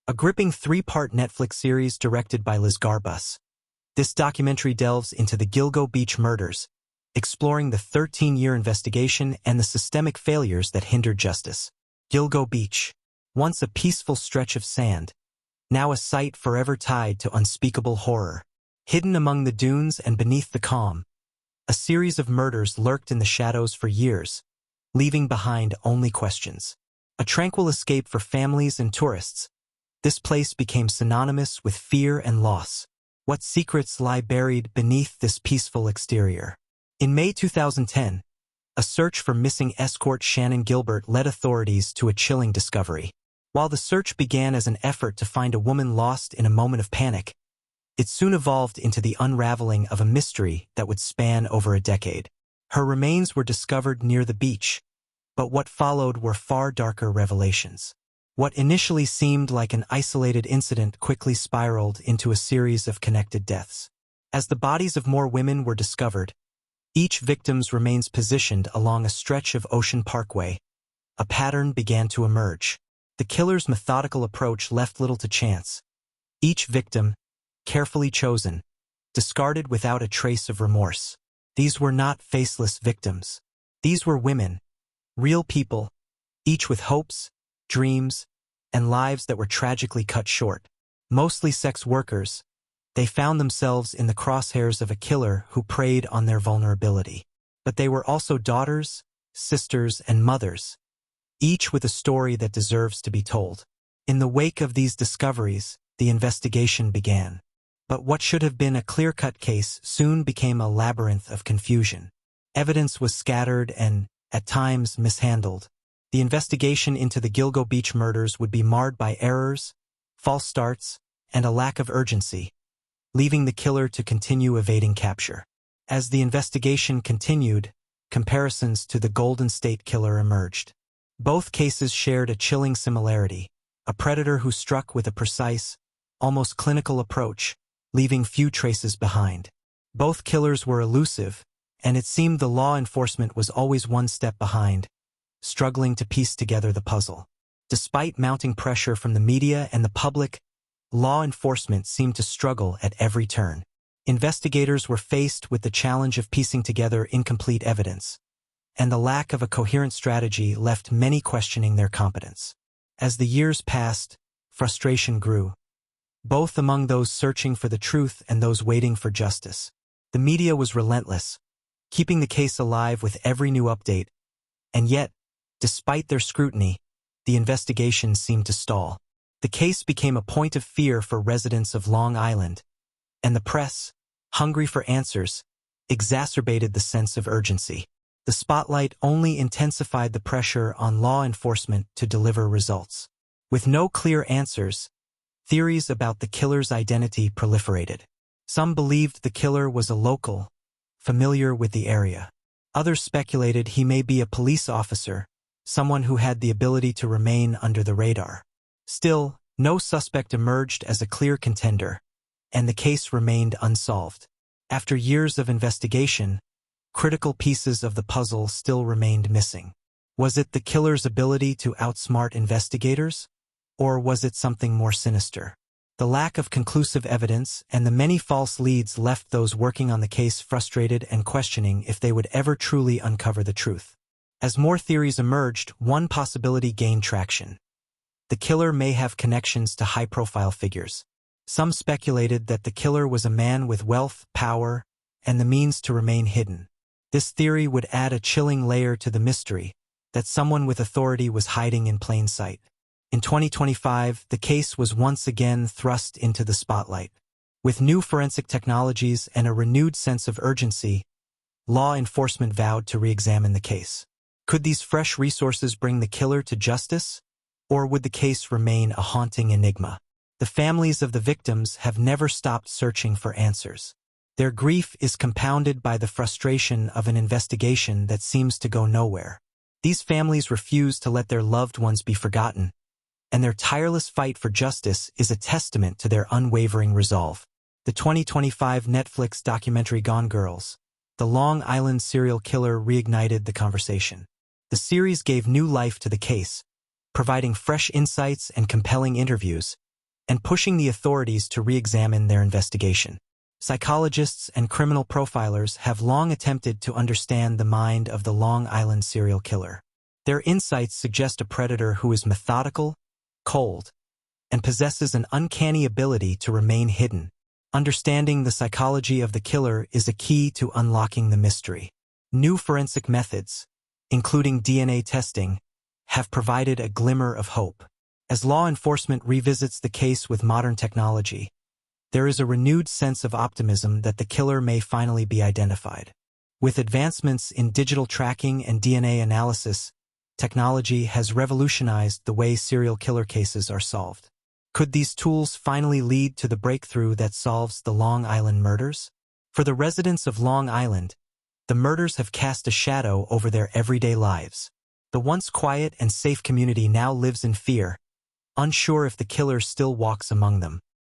a gripping three-part Netflix series directed by Liz Garbus. This documentary delves into the Gilgo Beach Murders, exploring the 13-year investigation and the systemic failures that hindered justice. Gilgo Beach, once a peaceful stretch of sand, now a site forever tied to unspeakable horror. Hidden among the dunes and beneath the calm, a series of murders lurked in the shadows for years, leaving behind only questions. A tranquil escape for families and tourists, this place became synonymous with fear and loss. What secrets lie buried beneath this peaceful exterior? In May 2010, a search for missing escort Shannan Gilbert led authorities to a chilling discovery. While the search began as an effort to find a woman lost in a moment of panic, it soon evolved into the unraveling of a mystery that would span over a decade. Her remains were discovered near the beach, but what followed were far darker revelations. What initially seemed like an isolated incident quickly spiraled into a series of connected deaths. As the bodies of more women were discovered, each victim's remains positioned along a stretch of Ocean Parkway, a pattern began to emerge. The killer's methodical approach left little to chance. Each victim, carefully chosen, discarded without a trace of remorse. These were not faceless victims. These were women, real people, each with hopes, dreams, and lives that were tragically cut short. Mostly sex workers, they found themselves in the crosshairs of a killer who preyed on their vulnerability. But they were also daughters, sisters, and mothers, each with a story that deserves to be told. In the wake of these discoveries, the investigation began. But what should have been a clear-cut case soon became a labyrinth of confusion. Evidence was scattered and, at times, mishandled. The investigation into the Gilgo Beach murders would be marred by errors, false starts, and a lack of urgency, leaving the killer to continue evading capture. As the investigation continued, comparisons to the Golden State Killer emerged. Both cases shared a chilling similarity, a predator who struck with a precise, almost clinical approach, leaving few traces behind. Both killers were elusive, and it seemed the law enforcement was always one step behind, struggling to piece together the puzzle. Despite mounting pressure from the media and the public, law enforcement seemed to struggle at every turn. Investigators were faced with the challenge of piecing together incomplete evidence, and the lack of a coherent strategy left many questioning their competence. As the years passed, frustration grew, both among those searching for the truth and those waiting for justice. The media was relentless, keeping the case alive with every new update, and yet, despite their scrutiny, the investigation seemed to stall. The case became a point of fear for residents of Long Island, and the press, hungry for answers, exacerbated the sense of urgency. The spotlight only intensified the pressure on law enforcement to deliver results. With no clear answers, theories about the killer's identity proliferated. Some believed the killer was a local, familiar with the area. Others speculated he may be a police officer, someone who had the ability to remain under the radar. Still, no suspect emerged as a clear contender, and the case remained unsolved. After years of investigation, critical pieces of the puzzle still remained missing. Was it the killer's ability to outsmart investigators? Or was it something more sinister? The lack of conclusive evidence and the many false leads left those working on the case frustrated and questioning if they would ever truly uncover the truth. As more theories emerged, one possibility gained traction. The killer may have connections to high-profile figures. Some speculated that the killer was a man with wealth, power, and the means to remain hidden. This theory would add a chilling layer to the mystery, that someone with authority was hiding in plain sight. In 2025, the case was once again thrust into the spotlight. With new forensic technologies and a renewed sense of urgency, law enforcement vowed to re-examine the case. Could these fresh resources bring the killer to justice? Or would the case remain a haunting enigma? The families of the victims have never stopped searching for answers. Their grief is compounded by the frustration of an investigation that seems to go nowhere. These families refuse to let their loved ones be forgotten, and their tireless fight for justice is a testament to their unwavering resolve. The 2025 Netflix documentary Gone Girls, the Long Island serial killer, reignited the conversation. The series gave new life to the case, providing fresh insights and compelling interviews, and pushing the authorities to re-examine their investigation. Psychologists and criminal profilers have long attempted to understand the mind of the Long Island serial killer. Their insights suggest a predator who is methodical, cold, and possesses an uncanny ability to remain hidden. Understanding the psychology of the killer is a key to unlocking the mystery. New forensic methods, including DNA testing, have provided a glimmer of hope. As law enforcement revisits the case with modern technology, there is a renewed sense of optimism that the killer may finally be identified. With advancements in digital tracking and DNA analysis, technology has revolutionized the way serial killer cases are solved. Could these tools finally lead to the breakthrough that solves the Long Island murders? For the residents of Long Island, the murders have cast a shadow over their everyday lives. The once quiet and safe community now lives in fear, unsure if the killer still walks among them.